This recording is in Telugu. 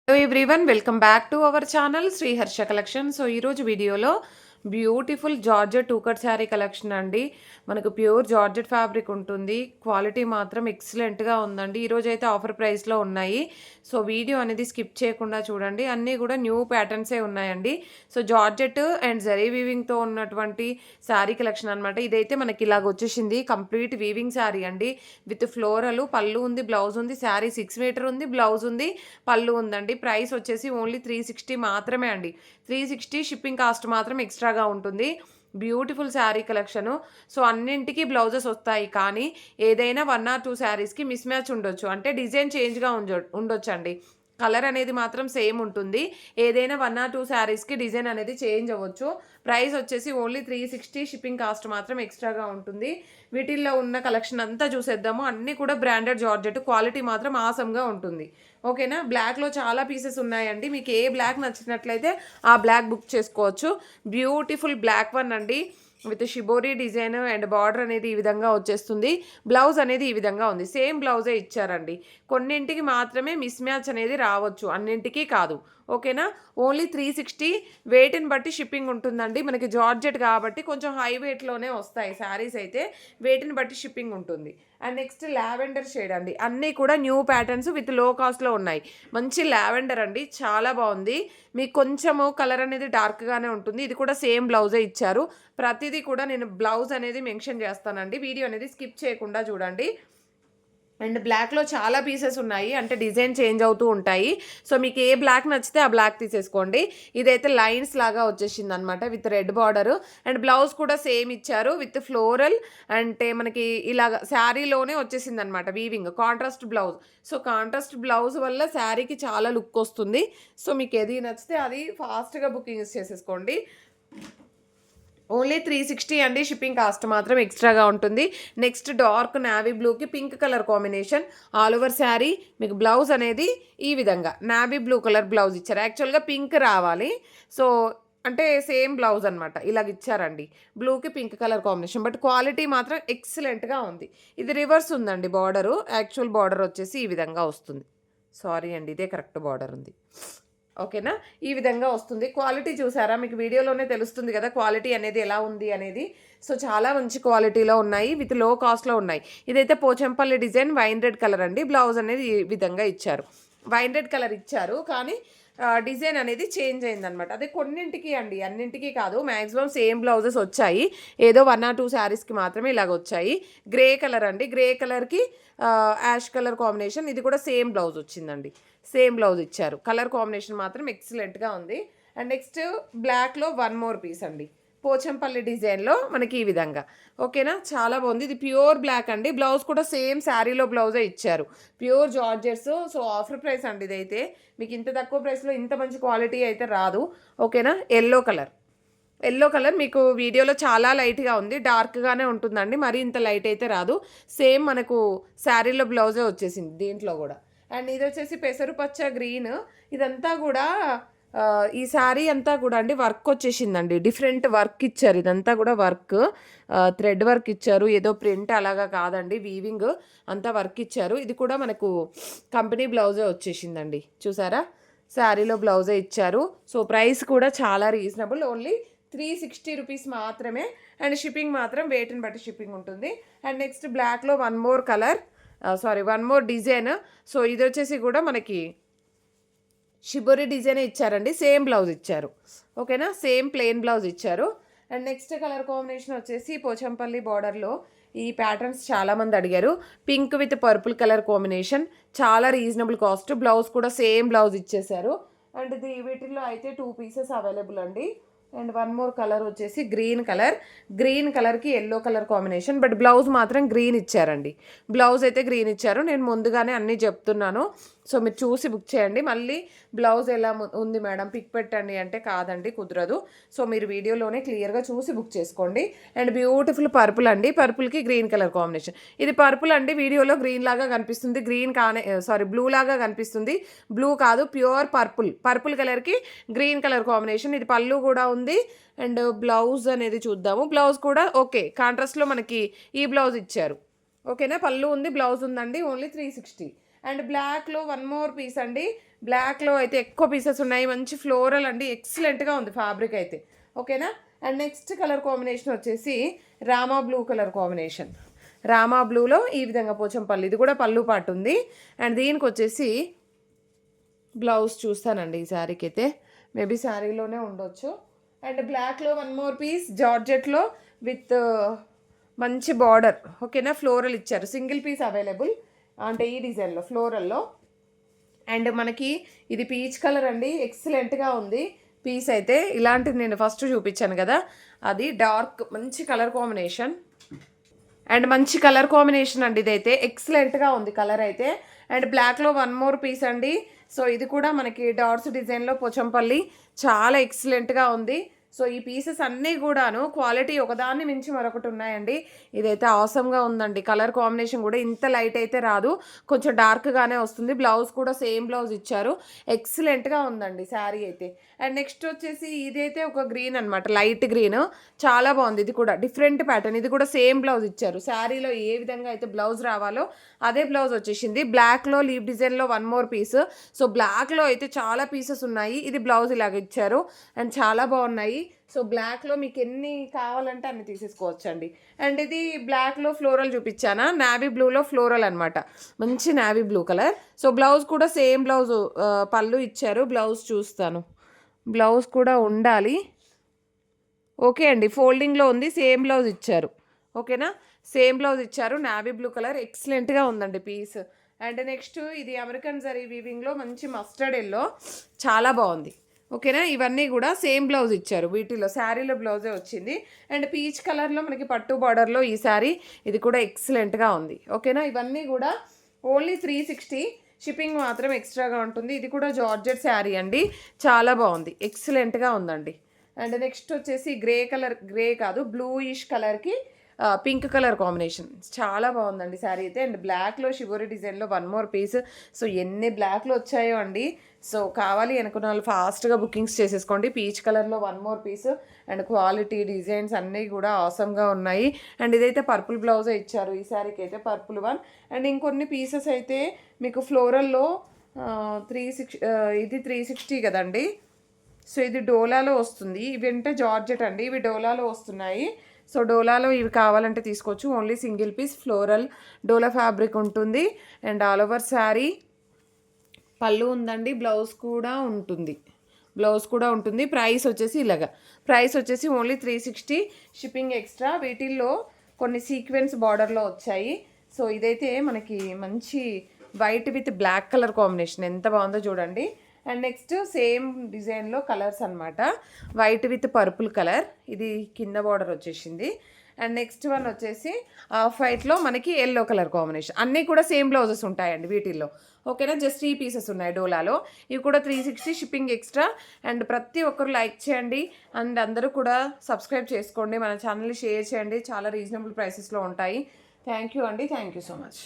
Hello everyone, welcome back to our channel Shri Harsha collection. So ఈరోజు వీడియోలో beautiful georgette two cut sari collection అండి. మనకు ప్యూర్ జార్జెట్ ఫ్యాబ్రిక్ ఉంటుంది. క్వాలిటీ మాత్రం ఎక్సలెంట్గా ఉందండి. ఈరోజు అయితే ఆఫర్ ప్రైస్లో ఉన్నాయి. సో వీడియో అనేది స్కిప్ చేయకుండా చూడండి. అన్నీ కూడా న్యూ ప్యాటర్న్సే ఉన్నాయండి. సో జార్జెట్ అండ్ జరీ వీవింగ్తో ఉన్నటువంటి శారీ కలెక్షన్ అనమాట. ఇదైతే మనకి ఇలాగ వచ్చేసింది. కంప్లీట్ వీవింగ్ శారీ అండి, విత్ ఫ్లోరల్. పళ్ళు ఉంది, బ్లౌజ్ ఉంది. శారీ 6 మీటర్ ఉంది, బ్లౌజ్ ఉంది, పళ్ళు ఉందండి. ప్రైస్ వచ్చేసి ఓన్లీ 360 మాత్రమే అండి. 360 షిప్పింగ్ కాస్ట్ మాత్రం ఎక్స్ట్రాగా ఉంటుంది. Beautiful sari collection. సో అన్నింటికి బ్లౌజెస్ వస్తాయి, కానీ ఏదైనా 1 or 2 శారీస్కి మిస్ మ్యాచ్ ఉండొచ్చు, అంటే డిజైన్ చేంజ్గా ఉండొచ్చు అండి. కలర్ అనేది మాత్రం సేమ్ ఉంటుంది. ఏదైనా 1 or 2 శారీస్కి డిజైన్ అనేది చేంజ్ అవ్వచ్చు. ప్రైస్ వచ్చేసి ఓన్లీ 360, షిప్పింగ్ కాస్ట్ మాత్రం ఎక్స్ట్రాగా ఉంటుంది. వీటిల్లో ఉన్న కలెక్షన్ అంతా చూసేద్దాము. అన్నీ కూడా బ్రాండెడ్ జార్జెట్, క్వాలిటీ మాత్రం ఆసమ్గా ఉంటుంది. ఓకేనా. బ్లాక్లో చాలా పీసెస్ ఉన్నాయండి. మీకు ఏ బ్లాక్ నచ్చినట్లయితే ఆ బ్లాక్ బుక్ చేసుకోవచ్చు. బ్యూటిఫుల్ బ్లాక్ వన్ అండి, with shibori design and border అనేది ఈ విధంగా వచ్చేస్తుంది. బ్లౌజ్ అనేది ఈ విధంగా ఉంది. సేమ్ బ్లౌజే ఇచ్చారండి. కొన్నింటికి మాత్రమే మిస్ మ్యాచ్ అనేది రావచ్చు, అన్నింటికి కాదు. ఓకేనా. ఓన్లీ 360. వెయిట్ని బట్టి షిప్పింగ్ ఉంటుందండి. మనకి జార్జెట్ కాబట్టి కొంచెం హై వెయిట్లోనే వస్తాయి శారీస్ అయితే. వెయిట్ని బట్టి షిప్పింగ్ ఉంటుంది. అండ్ నెక్స్ట్ లావెండర్ షేడ్ అండి. అన్నీ కూడా న్యూ ప్యాటర్న్స్ విత్ లో కాస్ట్లో ఉన్నాయి. మంచి లావెండర్ అండి, చాలా బాగుంది. మీకు కొంచెము కలర్ అనేది డార్క్గానే ఉంటుంది. ఇది కూడా సేమ్ బ్లౌజే ఇచ్చారు. ప్రతిదీ కూడా నేను బ్లౌజ్ అనేది మెన్షన్ చేస్తానండి. వీడియో అనేది స్కిప్ చేయకుండా చూడండి. అండ్ బ్లాక్లో చాలా పీసెస్ ఉన్నాయి, అంటే డిజైన్ చేంజ్ అవుతూ ఉంటాయి. సో మీకు ఏ బ్లాక్ నచ్చితే ఆ బ్లాక్ తీసేసుకోండి. ఇదైతే లైన్స్ లాగా వచ్చేసింది అనమాట, with red border. And blouse కూడా సేమ్ ఇచ్చారు, విత్ ఫ్లోరల్. అంటే మనకి ఇలాగ శారీలోనే వచ్చేసింది అనమాట weaving. Contrast blouse. So contrast blouse వల్ల శారీకి చాలా లుక్ వస్తుంది. సో మీకు ఏది నచ్చితే అది ఫాస్ట్గా బుకింగ్స్ చేసేసుకోండి. ఓన్లీ 360 అండి. షిప్పింగ్ కాస్ట్ మాత్రం ఎక్స్ట్రాగా ఉంటుంది. నెక్స్ట్ డార్క్ నావీ బ్లూకి pink colour combination. All over sari మీకు బ్లౌజ్ అనేది ఈ విధంగా నావీ బ్లూ కలర్ బ్లౌజ్ ఇచ్చారు. యాక్చువల్గా పింక్ రావాలి. సో అంటే సేమ్ బ్లౌజ్ అనమాట, ఇలాగ ఇచ్చారండి. బ్లూకి pink colour combination, but quality మాత్రం ఎక్సలెంట్గా ఉంది. ఇది రివర్స్ ఉందండి బార్డరు. యాక్చువల్ బార్డర్ వచ్చేసి ఈ విధంగా వస్తుంది. సారీ అండి, ఇదే కరెక్ట్ బార్డర్ ఉంది. ఓకేనా. ఈ విధంగా వస్తుంది. క్వాలిటీ చూసారా, మీకు వీడియోలోనే తెలుస్తుంది కదా క్వాలిటీ అనేది ఎలా ఉంది అనేది. సో చాలా మంచి క్వాలిటీలో ఉన్నాయి, విత్ లో కాస్ట్లో ఉన్నాయి. ఇదైతే Pochampally design, wine red colour అండి. బ్లౌజ్ అనేది ఈ విధంగా ఇచ్చారు. వైన్ రెడ్ కలర్ ఇచ్చారు, కానీ డిజైన్ అనేది చేంజ్ అయిందనమాట. అదే కొన్నింటికి అండి, అన్నింటికి కాదు. మ్యాక్సిమం సేమ్ బ్లౌజెస్ వచ్చాయి. ఏదో 1 or 2 శారీస్కి మాత్రమే ఇలాగ వచ్చాయి. గ్రే కలర్ అండి, గ్రే కలర్కి యాష్ కలర్ కాంబినేషన్. ఇది కూడా సేమ్ బ్లౌజ్ వచ్చిందండి, సేమ్ బ్లౌజ్ ఇచ్చారు. కలర్ కాంబినేషన్ మాత్రం ఎక్సలెంట్గా ఉంది. అండ్ నెక్స్ట్ బ్లాక్లో 1 more పీస్ అండి, పోచంపల్లి డిజైన్లో మనకి ఈ విధంగా. ఓకేనా, చాలా బాగుంది. ఇది ప్యూర్ బ్లాక్ అండి. బ్లౌజ్ కూడా సేమ్ శారీలో బ్లౌజే ఇచ్చారు. Pure georgettes. So offer price అండి ఇదైతే. మీకు ఇంత తక్కువ ప్రైస్లో ఇంత మంచి క్వాలిటీ అయితే రాదు. ఓకేనా. ఎల్లో కలర్, ఎల్లో కలర్ మీకు వీడియోలో చాలా లైట్గా ఉంది, డార్క్గానే ఉంటుందండి. మరి ఇంత లైట్ అయితే రాదు. సేమ్ మనకు శారీలో బ్లౌజే వచ్చేసింది దీంట్లో కూడా. అండ్ ఇది వచ్చేసి పెసరు పచ్చ గ్రీన్. ఇదంతా కూడా ఈ శారీ అంతా కూడా అండి వర్క్ వచ్చేసిందండి. డిఫరెంట్ వర్క్ ఇచ్చారు. ఇదంతా కూడా వర్క్, థ్రెడ్ వర్క్ ఇచ్చారు. ఏదో ప్రింట్ అలాగా కాదండి, వీవింగ్ అంతా వర్క్ ఇచ్చారు. ఇది కూడా మనకు కంపెనీ బ్లౌజే వచ్చేసిందండి. చూసారా, శారీలో బ్లౌజే ఇచ్చారు. సో ప్రైస్ కూడా చాలా రీజనబుల్, ఓన్లీ 360 రూపీస్ మాత్రమే. అండ్ షిప్పింగ్ మాత్రం వెయిట్ని బట్టి షిప్పింగ్ ఉంటుంది. అండ్ నెక్స్ట్ బ్లాక్లో 1 more colour, 1 more design. So ఇది వచ్చేసి కూడా మనకి షిబోరి డిజైన్ ఇచ్చారండి. సేమ్ బ్లౌజ్ ఇచ్చారు. ఓకేనా, సేమ్ ప్లెయిన్ బ్లౌజ్ ఇచ్చారు. అండ్ నెక్స్ట్ కలర్ కాంబినేషన్ వచ్చేసి పోచంపల్లి బార్డర్లో ఈ ప్యాటర్న్స్ చాలామంది అడిగారు. Pink with purple colour combination, చాలా రీజనబుల్ కాస్ట్. బ్లౌజ్ కూడా సేమ్ బ్లౌజ్ ఇచ్చేసారు. అండ్ ఇది వీటిల్లో అయితే 2 పీసెస్ అవైలబుల్ అండి. అండ్ 1 more కలర్ వచ్చేసి గ్రీన్ కలర్. గ్రీన్ కలర్కి yellow colour combination, but blouse మాత్రం గ్రీన్ ఇచ్చారండి. బ్లౌజ్ అయితే గ్రీన్ ఇచ్చారు. నేను ముందుగానే అన్నీ చెప్తున్నాను, సో మీరు చూసి బుక్ చేయండి. మళ్ళీ బ్లౌజ్ ఎలా ఉంది మేడం పిక్ పెట్టండి అంటే కాదండి, కుదరదు. సో మీరు వీడియోలోనే క్లియర్గా చూసి బుక్ చేసుకోండి. అండ్ బ్యూటిఫుల్ పర్పుల్ అండి, పర్పుల్కి గ్రీన్ కలర్ కాంబినేషన్. ఇది పర్పుల్ అండి, వీడియోలో గ్రీన్ లాగా కనిపిస్తుంది. గ్రీన్ కానే బ్లూ లాగా కనిపిస్తుంది. బ్లూ కాదు, ప్యూర్ పర్పుల్. పర్పుల్ కలర్కి గ్రీన్ కలర్ కాంబినేషన్. ఇది పళ్ళు కూడా ఉంది. అండ్ బ్లౌజ్ అనేది చూద్దాము. బ్లౌజ్ కూడా ఓకే, కాంట్రాస్ట్లో మనకి ఈ బ్లౌజ్ ఇచ్చారు. ఓకేనా, పళ్ళు ఉంది, బ్లౌజ్ ఉందండి. ఓన్లీ 360. అండ్ బ్లాక్లో 1 more పీస్ అండి. బ్లాక్లో అయితే ఎక్కువ పీసెస్ ఉన్నాయి. మంచి ఫ్లోరల్ అండి, ఎక్సలెంట్గా ఉంది ఫ్యాబ్రిక్ అయితే. ఓకేనా. అండ్ నెక్స్ట్ కలర్ కాంబినేషన్ వచ్చేసి Rama blue colour combination. Rama బ్లూలో ఈ విధంగా పోచంపల్లి, ఇది కూడా పళ్ళు పాటు ఉంది. అండ్ దీనికి వచ్చేసి బ్లౌజ్ చూస్తానండి ఈ శారీకి అయితే, మేబీ శారీలోనే ఉండొచ్చు. అండ్ బ్లాక్లో వన్ మోర్ పీస్ జార్జెట్లో విత్ మంచి బార్డర్. ఓకేనా, ఫ్లోరల్ ఇచ్చారు, సింగిల్ పీస్ అవైలబుల్ అంటే ఈ డిజైన్లో ఫ్లోరల్లో. అండ్ మనకి ఇది పీచ్ కలర్ అండి, ఎక్సలెంట్గా ఉంది పీస్ అయితే. ఇలాంటిది నేను ఫస్ట్ చూపించాను కదా, అది డార్క్ మంచి కలర్ కాంబినేషన్. అండ్ మంచి కలర్ కాంబినేషన్ అండి, ఇదైతే ఎక్సలెంట్గా ఉంది కలర్ అయితే. అండ్ బ్లాక్లో వన్ మోర్ పీస్ అండి. సో ఇది కూడా మనకి డాట్స్ డిజైన్లో పోచంపల్లి, చాలా ఎక్సలెంట్గా ఉంది. సో ఈ పీసెస్ అన్నీ కూడాను క్వాలిటీ ఒకదాన్ని మించి మరొకటి ఉన్నాయండి. ఇదైతే ఆసమ్గా ఉందండి. కలర్ కాంబినేషన్ కూడా ఇంత లైట్ అయితే రాదు, కొంచెం డార్క్గానే వస్తుంది. బ్లౌజ్ కూడా సేమ్ బ్లౌజ్ ఇచ్చారు, ఎక్సలెంట్గా ఉందండి శారీ అయితే. అండ్ నెక్స్ట్ వచ్చేసి ఇదైతే ఒక గ్రీన్ అనమాట, లైట్ గ్రీన్, చాలా బాగుంది. ఇది కూడా డిఫరెంట్ ప్యాటర్న్, ఇది కూడా సేమ్ బ్లౌజ్ ఇచ్చారు. శారీలో ఏ విధంగా అయితే బ్లౌజ్ రావాలో అదే బ్లౌజ్ వచ్చేసింది. బ్లాక్లో లీవ్ డిజైన్లో వన్ మోర్ పీస్. సో బ్లాక్లో అయితే చాలా పీసెస్ ఉన్నాయి, ఇది బ్లౌజ్ ఇలాగ ఇచ్చారు. అండ్ చాలా బాగున్నాయి. సో బ్లాక్లో మీకు ఎన్ని కావాలంటే అన్ని తీసేసుకోవచ్చండి. అండ్ ఇది బ్లాక్లో ఫ్లోరల్ చూపించానా, నావీ బ్లూలో ఫ్లోరల్ అనమాట, మంచి navy blue colour. So blouse కూడా సేమ్ బ్లౌజ్, పళ్ళు ఇచ్చారు. బ్లౌజ్ చూస్తాను, బ్లౌజ్ కూడా ఉండాలి. ఓకే అండి, ఫోల్డింగ్లో ఉంది, సేమ్ బ్లౌజ్ ఇచ్చారు. ఓకేనా, సేమ్ బ్లౌజ్ ఇచ్చారు, నావీ బ్లూ కలర్, ఎక్సలెంట్గా ఉందండి పీస్. అండ్ నెక్స్ట్ ఇది అమెరికన్ జరీ వీవింగ్లో మంచి మస్టర్డ్ ఎల్లో, చాలా బాగుంది. ఓకేనా, ఇవన్నీ కూడా సేమ్ బ్లౌజ్ ఇచ్చారు, వీటిలో శారీలో బ్లౌజే వచ్చింది. అండ్ పీచ్ కలర్లో మనకి పట్టు బార్డర్లో ఈ శారీ, ఇది కూడా ఎక్సలెంట్గా ఉంది. ఓకేనా, ఇవన్నీ కూడా ఓన్లీ 360, షిప్పింగ్ మాత్రం ఎక్స్ట్రాగా ఉంటుంది. ఇది కూడా జార్జెట్ శారీ అండి, చాలా బాగుంది, ఎక్సలెంట్గా ఉందండి. అండ్ నెక్స్ట్ వచ్చేసి గ్రే కలర్, గ్రే కాదు బ్లూయిష్ కలర్కి పింక్ కలర్ కాంబినేషన్, చాలా బాగుందండి శారీ అయితే. అండ్ బ్లాక్లో షివోరి డిజైన్లో వన్ మోర్ పీస్. సో ఎన్ని బ్లాక్లో వచ్చాయో అండి. సో కావాలి అనుకున్న వాళ్ళు ఫాస్ట్గా బుకింగ్స్ చేసేసుకోండి. పీచ్ కలర్లో one more piece. And quality designs అన్నీ కూడా ఆసమ్గా ఉన్నాయి. అండ్ ఇదైతే పర్పుల్ బ్లౌజే ఇచ్చారు ఈ శారీకి అయితే, పర్పుల్ వన్. అండ్ ఇంకొన్ని పీసెస్ అయితే మీకు ఫ్లోరల్లో 360 కదండి. సో ఇది డోలాలో వస్తుంది, ఇవి అంటే జార్జెట్ అండి, ఇవి డోలాలో వస్తున్నాయి. సో డోలాలో ఇవి కావాలంటే తీసుకోవచ్చు. ఓన్లీ సింగిల్ పీస్ ఫ్లోరల్ డోలా ఫ్యాబ్రిక్ ఉంటుంది. అండ్ ఆల్ ఓవర్ శారీ పళ్ళు ఉందండి, బ్లౌజ్ కూడా ఉంటుంది, బ్లౌజ్ కూడా ఉంటుంది. ప్రైస్ వచ్చేసి ఇలాగా, ప్రైస్ వచ్చేసి ఓన్లీ 360, షిప్పింగ్ ఎక్స్ట్రా. వీటిల్లో కొన్ని సీక్వెన్స్ బార్డర్లో వచ్చాయి. సో ఇదైతే మనకి మంచి white with black colour combination, ఎంత బాగుందో చూడండి. అండ్ నెక్స్ట్ సేమ్ డిజైన్లో కలర్స్ అనమాట, వైట్ విత్ పర్పుల్ కలర్, ఇది కింద బార్డర్ వచ్చేసింది. అండ్ నెక్స్ట్ వన్ వచ్చేసి ఆఫ్ వైట్లో మనకి ఎల్లో కలర్ కాంబినేషన్. అన్నీ కూడా సేమ్ బ్లౌజెస్ ఉంటాయండి వీటిల్లో. ఓకేనా, జస్ట్ 3 పీసెస్ ఉన్నాయి డోలాలో. ఇవి కూడా 360, షిప్పింగ్ ఎక్స్ట్రా. అండ్ ప్రతి ఒక్కరు లైక్ చేయండి. అండ్ అందరూ కూడా సబ్స్క్రైబ్ చేసుకోండి, మన ఛానల్ని షేర్ చేయండి, చాలా రీజనబుల్ ప్రైసెస్లో ఉంటాయి. థ్యాంక్ యూ అండి, థ్యాంక్ యూ సో మచ్.